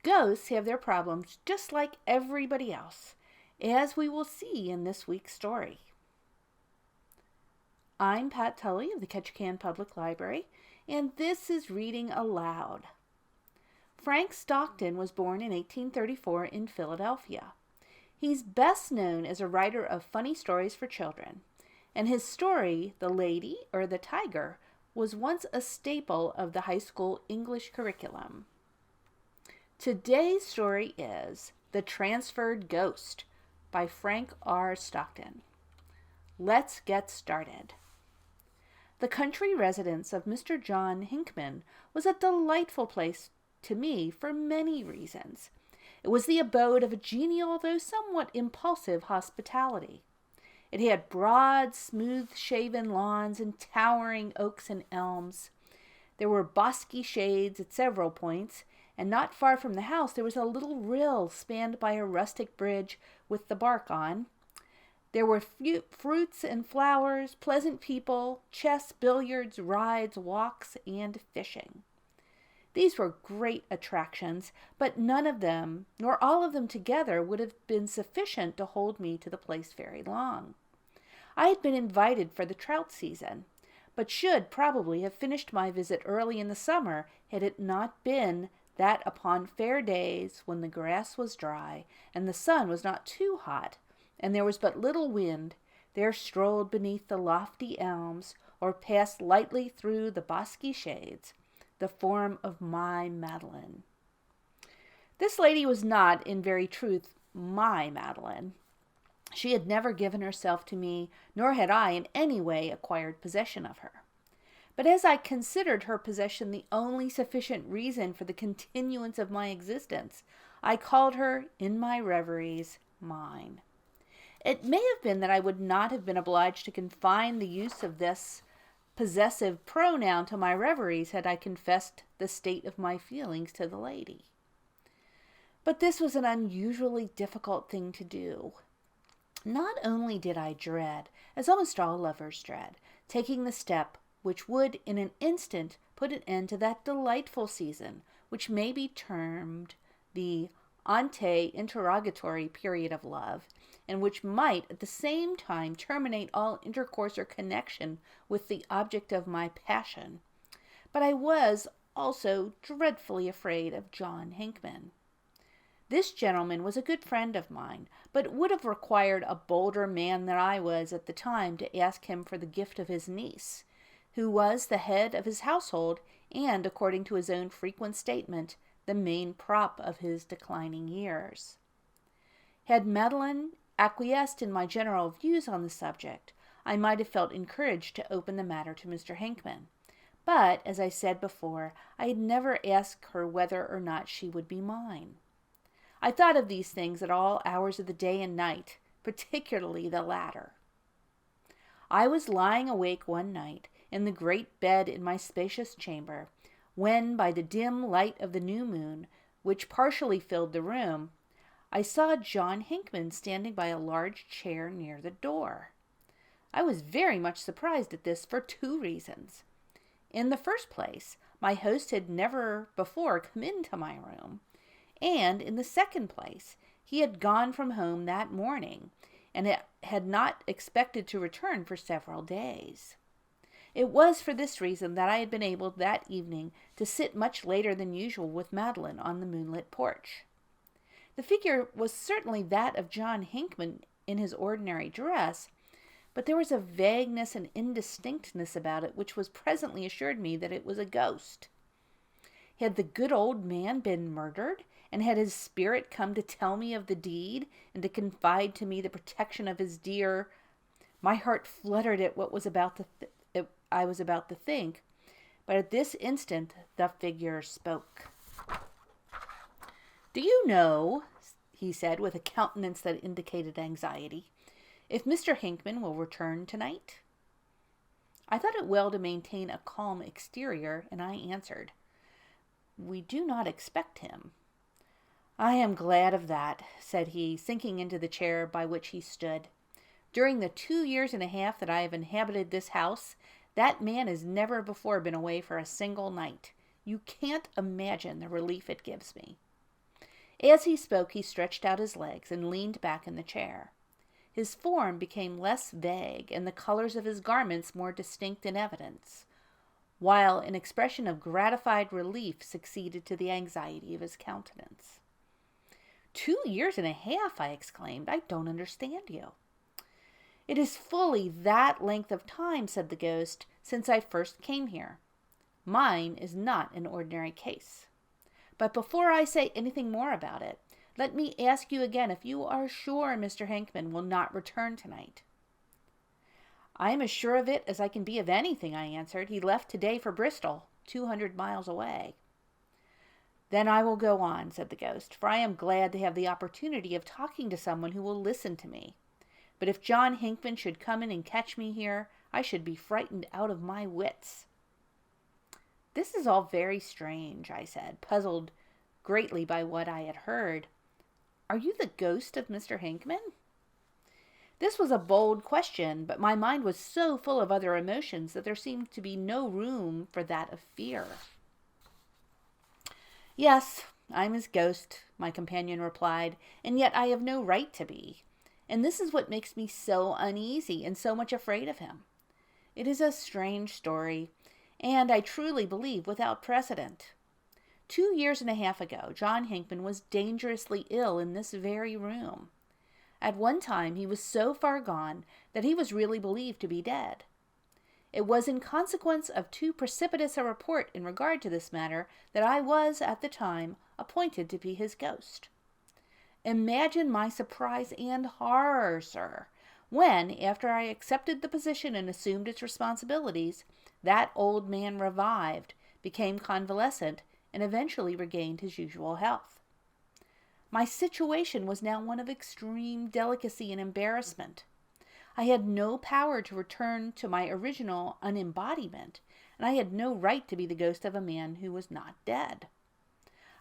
Ghosts have their problems just like everybody else, as we will see in this week's story. I'm Pat Tully of the Ketchikan Public Library, and this is Reading Aloud. Frank Stockton was born in 1834 in Philadelphia. He's best known as a writer of funny stories for children, and his story, The Lady or the Tiger, was once a staple of the high school English curriculum. Today's story is The Transferred Ghost by Frank R. Stockton. Let's get started. The country residence of Mr. John Hinkman was a delightful place to me for many reasons. It was the abode of a genial, though somewhat impulsive, hospitality. It had broad, smooth-shaven lawns and towering oaks and elms. There were bosky shades at several points, and not far from the house there was a little rill spanned by a rustic bridge with the bark on. There were fruits and flowers, pleasant people, chess, billiards, rides, walks, and fishing. These were great attractions, but none of them, nor all of them together, would have been sufficient to hold me to the place very long. I had been invited for the trout season, but should probably have finished my visit early in the summer had it not been that upon fair days, when the grass was dry and the sun was not too hot, and there was but little wind, there strolled beneath the lofty elms, or passed lightly through the bosky shades, the form of my Madeline. This lady was not, in very truth, my Madeline. She had never given herself to me, nor had I in any way acquired possession of her. But as I considered her possession the only sufficient reason for the continuance of my existence, I called her, in my reveries, mine. It may have been that I would not have been obliged to confine the use of this possessive pronoun to my reveries had I confessed the state of my feelings to the lady. But this was an unusually difficult thing to do. Not only did I dread, as almost all lovers dread, taking the step which would in an instant put an end to that delightful season which may be termed the ante-interrogatory period of love, and which might at the same time terminate all intercourse or connection with the object of my passion. But I was also dreadfully afraid of John Hinkman. This gentleman was a good friend of mine, but it would have required a bolder man than I was at the time to ask him for the gift of his niece, who was the head of his household and, according to his own frequent statement, the main prop of his declining years. Had Madeline acquiesced in my general views on the subject, I might have felt encouraged to open the matter to Mr. Hinkman. But, as I said before, I had never asked her whether or not she would be mine. I thought of these things at all hours of the day and night, particularly the latter. I was lying awake one night in the great bed in my spacious chamber, when, by the dim light of the new moon, which partially filled the room, I saw John Hinkman standing by a large chair near the door. I was very much surprised at this for two reasons. In the first place, my host had never before come into my room, and in the second place, he had gone from home that morning, and had not expected to return for several days. It was for this reason that I had been able that evening to sit much later than usual with Madeline on the moonlit porch. The figure was certainly that of John Hinkman in his ordinary dress, but there was a vagueness and indistinctness about it which was presently assured me that it was a ghost. Had the good old man been murdered, and had his spirit come to tell me of the deed, and to confide to me the protection of his dear— My heart fluttered at what I was about to think, but at this instant the figure spoke. "Do you know," he said, with a countenance that indicated anxiety, "if Mr. Hinkman will return tonight?" I thought it well to maintain a calm exterior, and I answered, "We do not expect him." "I am glad of that," said he, sinking into the chair by which he stood. "During the 2 years and a half that I have inhabited this house, that man has never before been away for a single night. You can't imagine the relief it gives me." As he spoke, he stretched out his legs and leaned back in the chair. His form became less vague, and the colors of his garments more distinct in evidence, while an expression of gratified relief succeeded to the anxiety of his countenance. 2 years and a half, I exclaimed. I don't understand you. It is fully that length of time, said the ghost, since I first came here. Mine is not an ordinary case. But before I say anything more about it, let me ask you again if you are sure Mr. Hinckman will not return tonight. I am as sure of it as I can be of anything, I answered. He left today for Bristol, 200 miles away. Then I will go on, said the ghost, for I am glad to have the opportunity of talking to someone who will listen to me. But if John Hinckman should come in and catch me here, I should be frightened out of my wits. This is all very strange, I said, puzzled greatly by what I had heard. Are you the ghost of Mr. Hinckman? This was a bold question, but my mind was so full of other emotions that there seemed to be no room for that of fear. Yes, I'm his ghost, my companion replied, and yet I have no right to be. And this is what makes me so uneasy and so much afraid of him. It is a strange story, and I truly believe without precedent. 2 years and a half ago, John Hinckman was dangerously ill in this very room. At one time, he was so far gone that he was really believed to be dead. It was in consequence of too precipitous a report in regard to this matter that I was, at the time, appointed to be his ghost. Imagine my surprise and horror, sir, when, after I accepted the position and assumed its responsibilities, that old man revived, became convalescent, and eventually regained his usual health. My situation was now one of extreme delicacy and embarrassment. I had no power to return to my original unembodiment, and I had no right to be the ghost of a man who was not dead.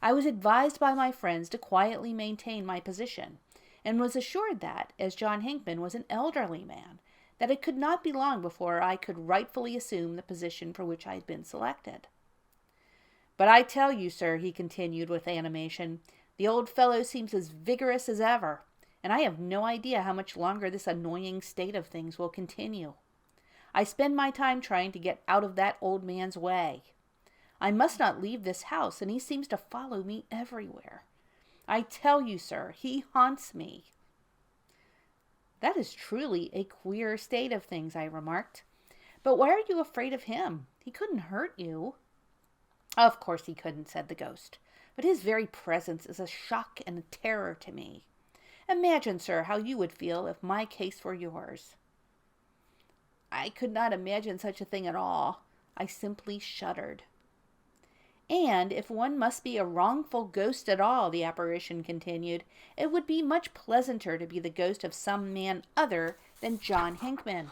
I was advised by my friends to quietly maintain my position, and was assured that, as John Hinckman was an elderly man, that it could not be long before I could rightfully assume the position for which I had been selected. But I tell you, sir, he continued with animation, the old fellow seems as vigorous as ever, and I have no idea how much longer this annoying state of things will continue. I spend my time trying to get out of that old man's way. I must not leave this house, and he seems to follow me everywhere. I tell you, sir, he haunts me. That is truly a queer state of things, I remarked. But why are you afraid of him? He couldn't hurt you. Of course he couldn't, said the ghost, but his very presence is a shock and a terror to me. Imagine, sir, how you would feel if my case were yours. I could not imagine such a thing at all. I simply shuddered. And if one must be a wrongful ghost at all, the apparition continued, it would be much pleasanter to be the ghost of some man other than John Hinckman.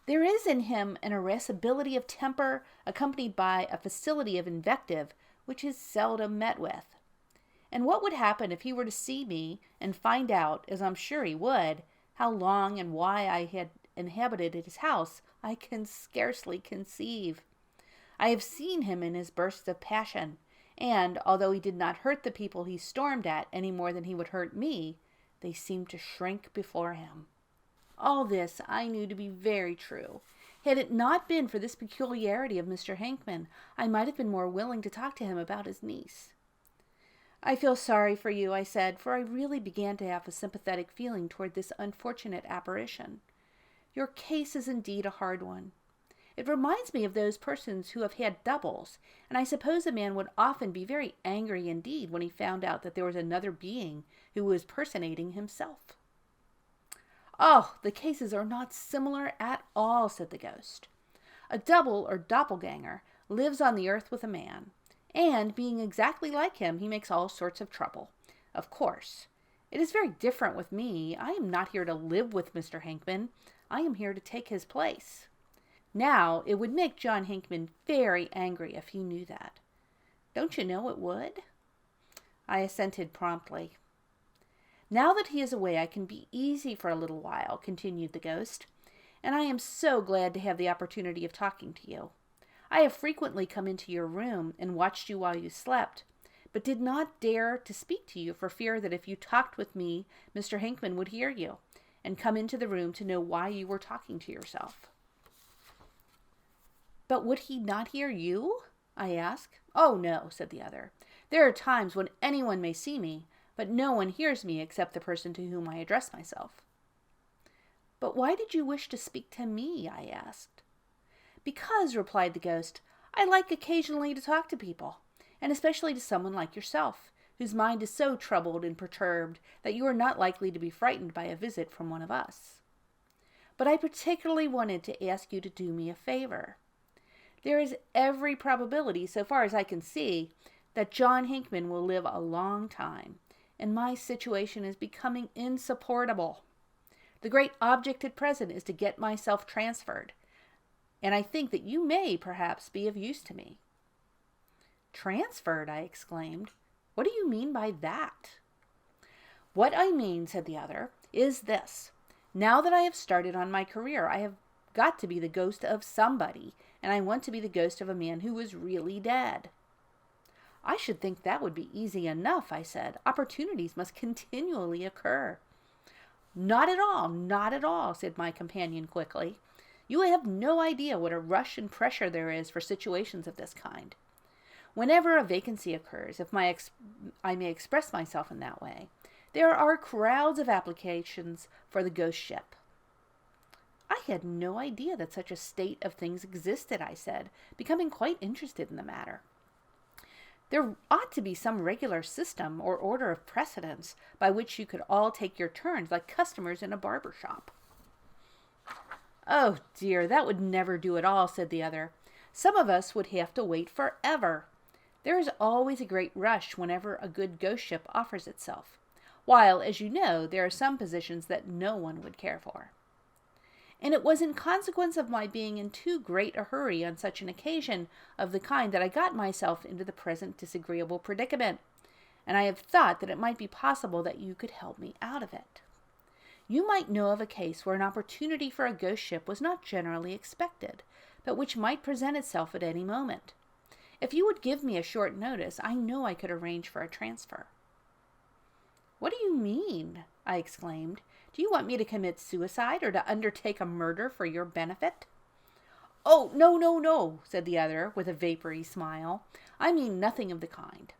There is in him an irascibility of temper accompanied by a facility of invective which is seldom met with. And what would happen if he were to see me and find out, as I'm sure he would, how long and why I had inhabited his house, I can scarcely conceive. I have seen him in his bursts of passion, and, although he did not hurt the people he stormed at any more than he would hurt me, they seemed to shrink before him. All this I knew to be very true. Had it not been for this peculiarity of Mr. Hinckman, I might have been more willing to talk to him about his niece. I feel sorry for you, I said, for I really began to have a sympathetic feeling toward this unfortunate apparition. Your case is indeed a hard one. It reminds me of those persons who have had doubles, and I suppose a man would often be very angry indeed when he found out that there was another being who was personating himself. Oh, the cases are not similar at all, said the ghost. A double or doppelganger lives on the earth with a man, and being exactly like him, he makes all sorts of trouble. Of course, it is very different with me. I am not here to live with Mr. Hinckman. I am here to take his place. Now, it would make John Hinckman very angry if he knew that. Don't you know it would? I assented promptly. Now that he is away, I can be easy for a little while, continued the ghost, and I am so glad to have the opportunity of talking to you. I have frequently come into your room and watched you while you slept, but did not dare to speak to you for fear that if you talked with me, Mr. Hinckman would hear you and come into the room to know why you were talking to yourself." "But would he not hear you?" I asked. "Oh, no," said the other. "There are times when anyone may see me, but no one hears me except the person to whom I address myself." "But why did you wish to speak to me?" I asked. "Because," replied the ghost, "I like occasionally to talk to people, and especially to someone like yourself, whose mind is so troubled and perturbed that you are not likely to be frightened by a visit from one of us. But I particularly wanted to ask you to do me a favor. There is every probability, so far as I can see, that John Hinckman will live a long time, and my situation is becoming insupportable. The great object at present is to get myself transferred, and I think that you may perhaps be of use to me." "Transferred?" I exclaimed. "What do you mean by that?" "What I mean," said the other, "is this. Now that I have started on my career, I have got to be the ghost of somebody, and I want to be the ghost of a man who is really dead." "I should think that would be easy enough," I said. "Opportunities must continually occur." "Not at all, not at all," said my companion quickly. "You have no idea what a rush and pressure there is for situations of this kind. Whenever a vacancy occurs, if I may express myself in that way, there are crowds of applications for the ghost ship." "I had no idea that such a state of things existed," I said, becoming quite interested in the matter. "There ought to be some regular system or order of precedence by which you could all take your turns like customers in a barber shop." "Oh dear, that would never do at all," said the other. "Some of us would have to wait forever. There is always a great rush whenever a good ghost ship offers itself, while, as you know, there are some positions that no one would care for. And it was in consequence of my being in too great a hurry on such an occasion of the kind that I got myself into the present disagreeable predicament, and I have thought that it might be possible that you could help me out of it. You might know of a case where an opportunity for a ghost ship was not generally expected, but which might present itself at any moment. If you would give me a short notice, I know I could arrange for a transfer." "What do you mean?" I exclaimed. "Do you want me to commit suicide or to undertake a murder for your benefit?" "Oh, no, no, no," said the other with a vapory smile. "I mean nothing of the kind.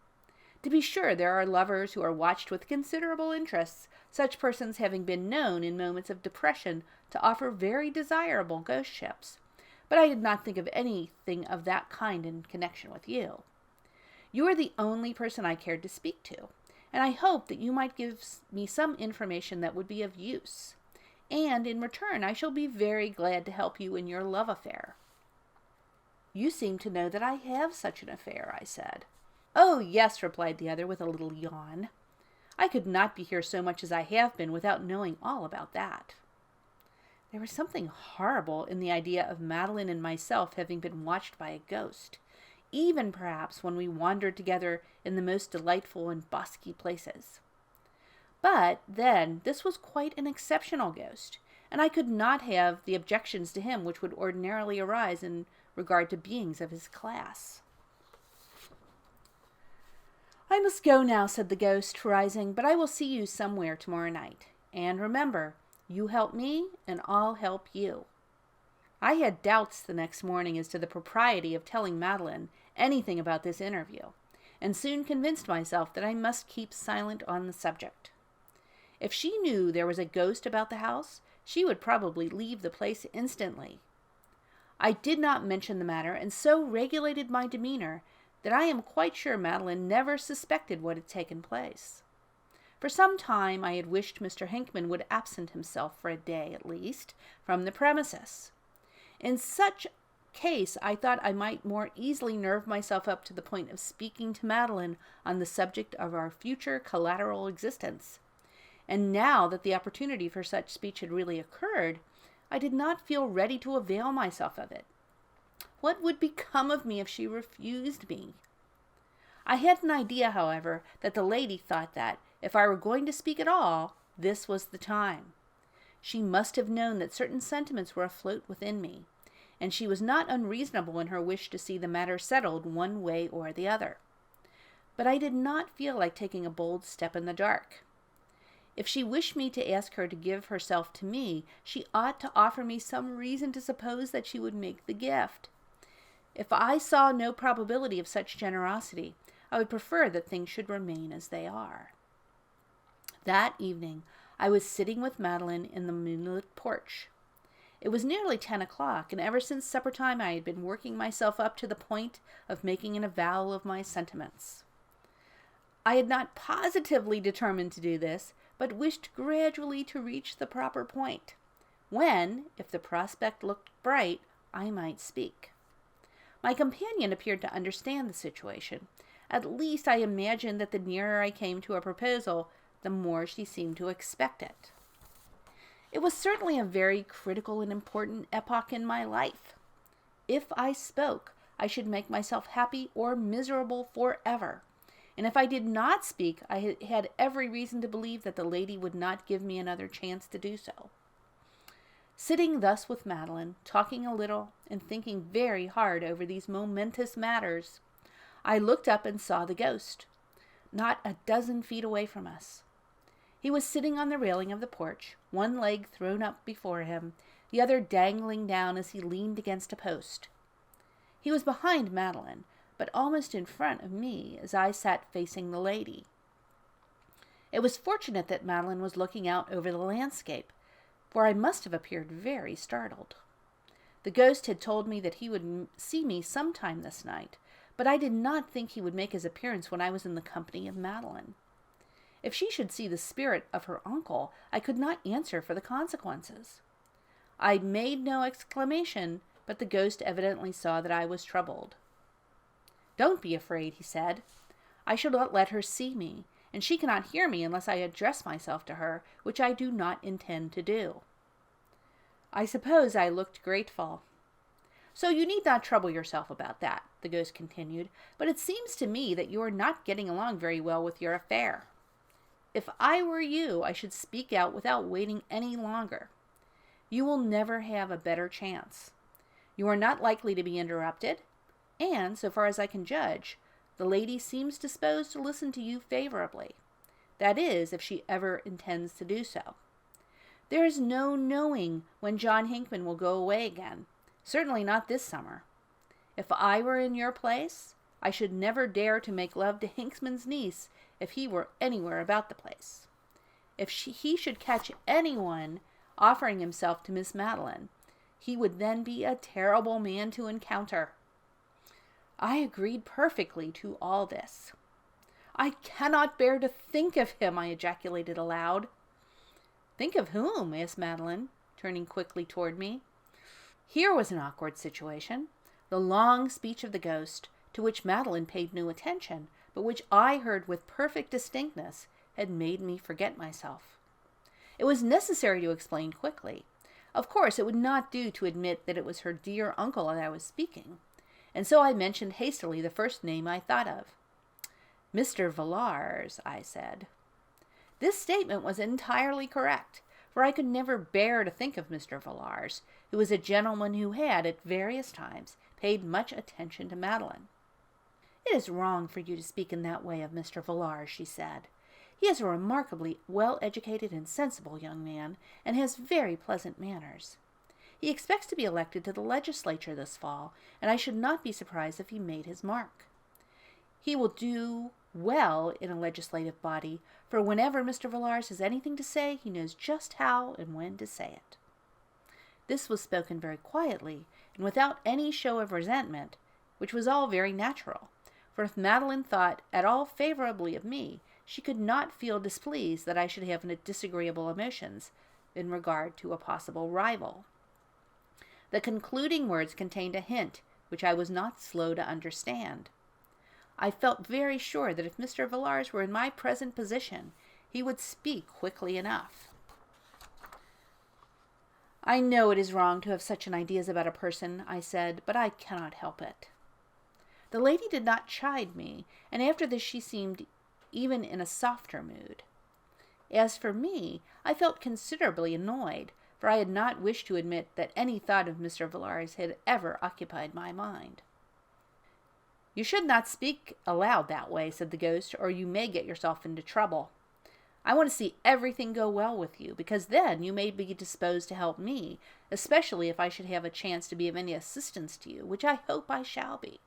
To be sure, there are lovers who are watched with considerable interest, such persons having been known in moments of depression to offer very desirable ghost ships. But I did not think of anything of that kind in connection with you. You are the only person I cared to speak to, and I hope that you might give me some information that would be of use. And in return, I shall be very glad to help you in your love affair." "You seem to know that I have such an affair," I said. "Oh, yes," replied the other with a little yawn. "I could not be here so much as I have been without knowing all about that." There was something horrible in the idea of Madeline and myself having been watched by a ghost, even perhaps when we wandered together in the most delightful and bosky places. But then this was quite an exceptional ghost, and I could not have the objections to him which would ordinarily arise in regard to beings of his class. "I must go now," said the ghost, rising, "but I will see you somewhere tomorrow night. And remember, you help me, and I'll help you." I had doubts the next morning as to the propriety of telling Madeline anything about this interview, and soon convinced myself that I must keep silent on the subject. If she knew there was a ghost about the house, she would probably leave the place instantly. I did not mention the matter, and so regulated my demeanor that I am quite sure Madeline never suspected what had taken place. For some time I had wished Mr. Hinckman would absent himself for a day, at least, from the premises. In such case I thought I might more easily nerve myself up to the point of speaking to Madeline on the subject of our future collateral existence. And now that the opportunity for such speech had really occurred, I did not feel ready to avail myself of it. What would become of me if she refused me? I had an idea, however, that the lady thought that, if I were going to speak at all, this was the time. She must have known that certain sentiments were afloat within me, and she was not unreasonable in her wish to see the matter settled one way or the other. but I did not feel like taking a bold step in the dark. If she wished me to ask her to give herself to me, she ought to offer me some reason to suppose that she would make the gift. If I saw no probability of such generosity, I would prefer that things should remain as they are. That evening, I was sitting with Madeline in the moonlit porch. It was nearly 10 o'clock, and ever since supper time I had been working myself up to the point of making an avowal of my sentiments. I had not positively determined to do this, but wished gradually to reach the proper point, when, if the prospect looked bright, I might speak. My companion appeared to understand the situation. At least I imagined that the nearer I came to a proposal, the more she seemed to expect it. It was certainly a very critical and important epoch in my life. If I spoke, I should make myself happy or miserable forever. And if I did not speak, I had every reason to believe that the lady would not give me another chance to do so. Sitting thus with Madeline, talking a little and thinking very hard over these momentous matters, I looked up and saw the ghost, not a dozen feet away from us. He was sitting on the railing of the porch, one leg thrown up before him, the other dangling down as he leaned against a post. He was behind Madeline, but almost in front of me as I sat facing the lady. It was fortunate that Madeline was looking out over the landscape, for I must have appeared very startled. The ghost had told me that he would see me sometime this night, but I did not think he would make his appearance when I was in the company of Madeline. If she should see the spirit of her uncle, I could not answer for the consequences. I made no exclamation, but the ghost evidently saw that I was troubled. "Don't be afraid," he said. "I shall not let her see me, and she cannot hear me unless I address myself to her, which I do not intend to do." I suppose I looked grateful. "So you need not trouble yourself about that," the ghost continued, "but it seems to me that you are not getting along very well with your affair. If I were you, I should speak out without waiting any longer. You will never have a better chance. You are not likely to be interrupted, and, so far as I can judge, the lady seems disposed to listen to you favorably. That is, if she ever intends to do so. There is no knowing when John Hinckman will go away again, certainly not this summer. If I were in your place, I should never dare to make love to Hinckman's niece if he were anywhere about the place. If he should catch anyone offering himself to Miss Madeline, he would then be a terrible man to encounter." I agreed perfectly to all this. "I cannot bear to think of him," I ejaculated aloud. "Think of whom?" asked Madeline, turning quickly toward me. Here was an awkward situation. The long speech of the ghost, to which Madeline paid no attention, but which I heard with perfect distinctness, had made me forget myself. It was necessary to explain quickly. Of course, it would not do to admit that it was her dear uncle that I was speaking, and so I mentioned hastily the first name I thought of. "Mr. Villars," I said. This statement was entirely correct, for I could never bear to think of Mr. Villars, who was a gentleman who had, at various times, paid much attention to Madeline. "It is wrong for you to speak in that way of Mr. Villars," she said. "He is a remarkably well-educated and sensible young man, and has very pleasant manners. He expects to be elected to the legislature this fall, and I should not be surprised if he made his mark. He will do well in a legislative body, for whenever Mr. Villars has anything to say, he knows just how and when to say it." This was spoken very quietly, and without any show of resentment, which was all very natural, for if Madeline thought at all favorably of me, she could not feel displeased that I should have disagreeable emotions in regard to a possible rival. The concluding words contained a hint which I was not slow to understand. I felt very sure that if Mr. Villars were in my present position, he would speak quickly enough. "I know it is wrong to have such an ideas about a person," I said, "but I cannot help it." The lady did not chide me, and after this she seemed even in a softer mood. As for me, I felt considerably annoyed, for I had not wished to admit that any thought of Mr. Villars had ever occupied my mind. You should not speak aloud that way, said the ghost, or you may get yourself into trouble. I want to see everything go well with you, because then you may be disposed to help me, especially if I should have a chance to be of any assistance to you, which I hope I shall be.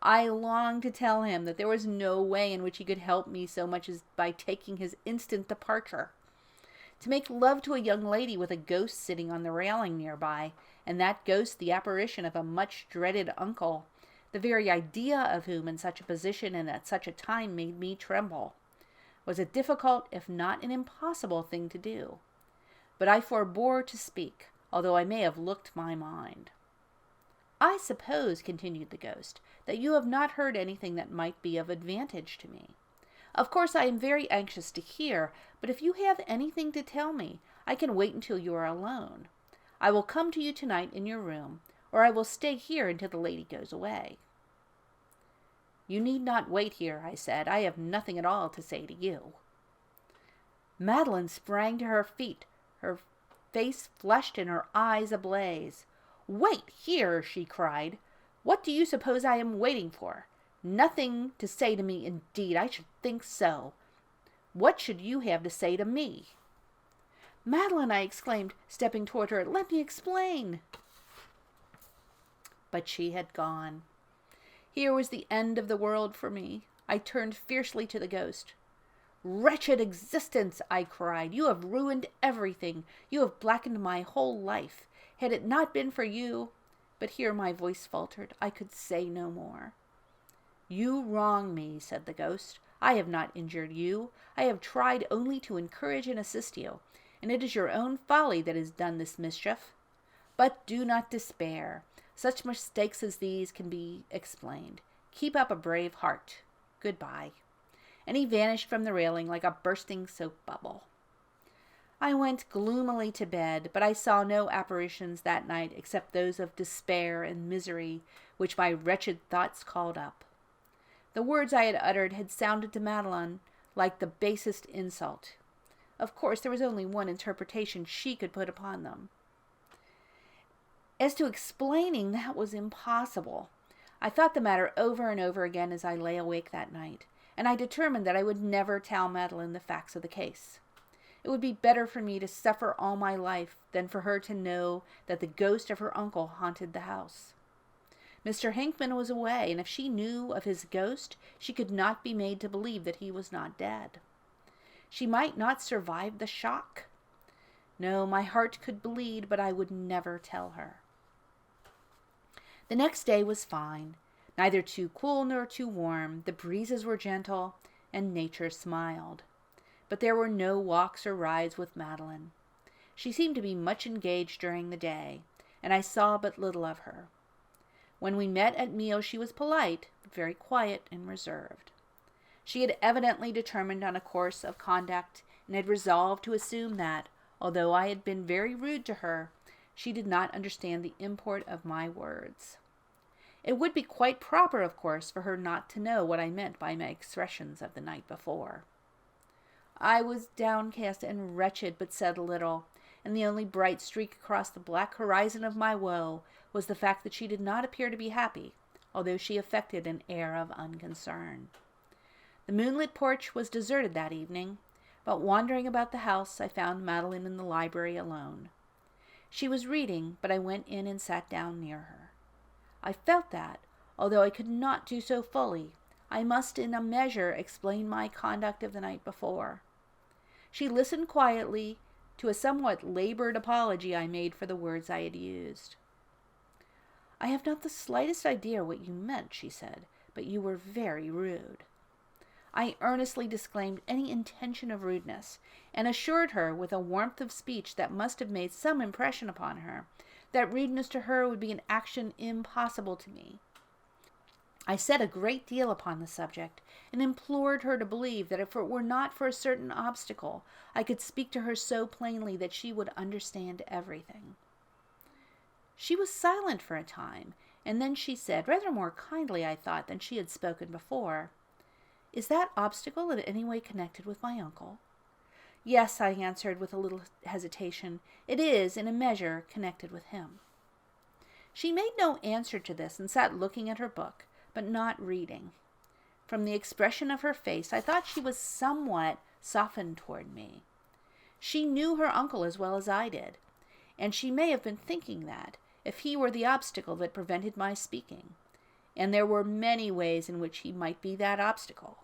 I longed to tell him that there was no way in which he could help me so much as by taking his instant departure. To make love to a young lady with a ghost sitting on the railing nearby, and that ghost the apparition of a much-dreaded uncle, the very idea of whom in such a position and at such a time made me tremble, was a difficult, if not an impossible thing to do. But I forbore to speak, although I may have looked my mind. I suppose, continued the ghost, that you have not heard anything that might be of advantage to me. Of course I am very anxious to hear, but if you have anything to tell me, I can wait until you are alone. I will come to you tonight in your room, or I will stay here until the lady goes away. You need not wait here, I said. I have nothing at all to say to you. Madeline sprang to her feet, her face flushed and her eyes ablaze. Wait here, she cried. What do you suppose I am waiting for? Nothing to say to me, indeed. I should think so. What should you have to say to me? Madeline, I exclaimed, stepping toward her, let me explain. But she had gone. Here was the end of the world for me. I turned fiercely to the ghost. Wretched existence, I cried. You have ruined everything. You have blackened my whole life. Had it not been for you— But here my voice faltered. I could say no more. You wrong me, said the ghost. I have not injured you. I have tried only to encourage and assist you, and it is your own folly that has done this mischief. But do not despair. Such mistakes as these can be explained. Keep up a brave heart. Goodbye. And he vanished from the railing like a bursting soap bubble. I went gloomily to bed, but I saw no apparitions that night except those of despair and misery which my wretched thoughts called up. The words I had uttered had sounded to Madeline like the basest insult. Of course, there was only one interpretation she could put upon them. As to explaining, that was impossible. I thought the matter over and over again as I lay awake that night, and I determined that I would never tell Madeline the facts of the case. It would be better for me to suffer all my life than for her to know that the ghost of her uncle haunted the house. Mr. Hinckman was away, and if she knew of his ghost, she could not be made to believe that he was not dead. She might not survive the shock. No, my heart could bleed, but I would never tell her. The next day was fine, neither too cool nor too warm. The breezes were gentle, and nature smiled. But there were no walks or rides with Madeline. She seemed to be much engaged during the day, and I saw but little of her. When we met at meals she was polite, but very quiet and reserved. She had evidently determined on a course of conduct, and had resolved to assume that, although I had been very rude to her, she did not understand the import of my words. It would be quite proper, of course, for her not to know what I meant by my expressions of the night before. I was downcast and wretched, but said little, and the only bright streak across the black horizon of my woe was the fact that she did not appear to be happy, although she affected an air of unconcern. The moonlit porch was deserted that evening, but wandering about the house I found Madeline in the library alone. She was reading, but I went in and sat down near her. I felt that, although I could not do so fully, I must in a measure explain my conduct of the night before. She listened quietly to a somewhat labored apology I made for the words I had used. I have not the slightest idea what you meant, she said, but you were very rude. I earnestly disclaimed any intention of rudeness, and assured her, with a warmth of speech that must have made some impression upon her, that rudeness to her would be an action impossible to me. I said a great deal upon the subject, and implored her to believe that if it were not for a certain obstacle, I could speak to her so plainly that she would understand everything. She was silent for a time, and then she said, rather more kindly, I thought, than she had spoken before, "Is that obstacle in any way connected with my uncle?" "Yes," I answered with a little hesitation. "It is, in a measure, connected with him." She made no answer to this, and sat looking at her book, but not reading. From the expression of her face, I thought she was somewhat softened toward me. She knew her uncle as well as I did, and she may have been thinking that, if he were the obstacle that prevented my speaking, and there were many ways in which he might be that obstacle,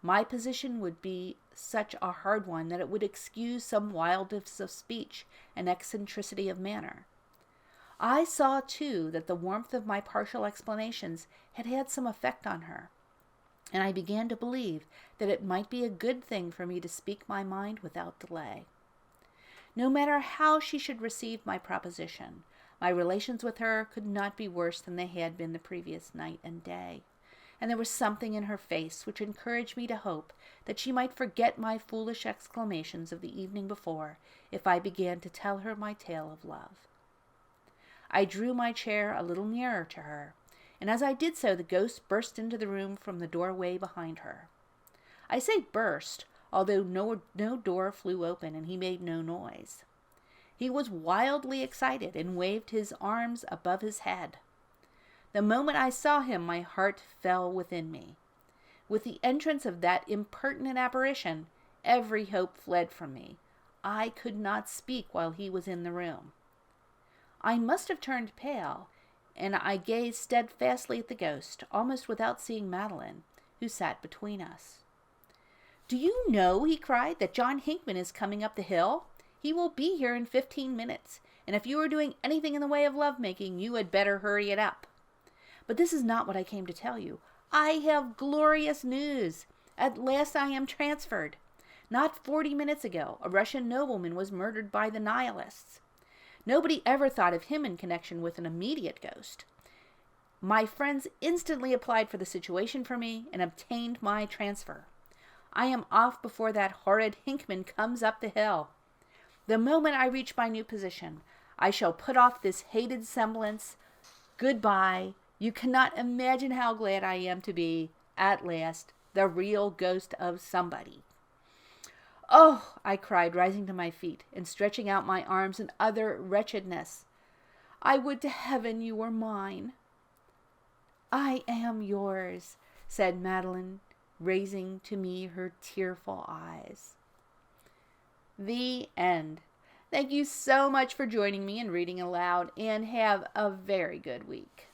my position would be such a hard one that it would excuse some wildness of speech and eccentricity of manner. I saw, too, that the warmth of my partial explanations had had some effect on her, and I began to believe that it might be a good thing for me to speak my mind without delay. No matter how she should receive my proposition, my relations with her could not be worse than they had been the previous night and day, and there was something in her face which encouraged me to hope that she might forget my foolish exclamations of the evening before if I began to tell her my tale of love. I drew my chair a little nearer to her, and as I did so the ghost burst into the room from the doorway behind her. I say burst, although no door flew open and he made no noise. He was wildly excited and waved his arms above his head. The moment I saw him, my heart fell within me. With the entrance of that impertinent apparition, every hope fled from me. I could not speak while he was in the room. I must have turned pale, and I gazed steadfastly at the ghost, almost without seeing Madeline, who sat between us. "Do you know," he cried, "that John Hinkman is coming up the hill? He will be here in 15 minutes, and if you are doing anything in the way of love-making, you had better hurry it up. But this is not what I came to tell you. I have glorious news. At last I am transferred. Not 40 minutes ago, a Russian nobleman was murdered by the Nihilists. Nobody ever thought of him in connection with an immediate ghost. My friends instantly applied for the situation for me and obtained my transfer. I am off before that horrid Hinkman comes up the hill. The moment I reach my new position, I shall put off this hated semblance. Goodbye. You cannot imagine how glad I am to be, at last, the real ghost of somebody." "Oh," I cried, rising to my feet and stretching out my arms in utter wretchedness, "I would to heaven you were mine." "I am yours," said Madeline, raising to me her tearful eyes. The end. Thank you so much for joining me in reading aloud, and have a very good week.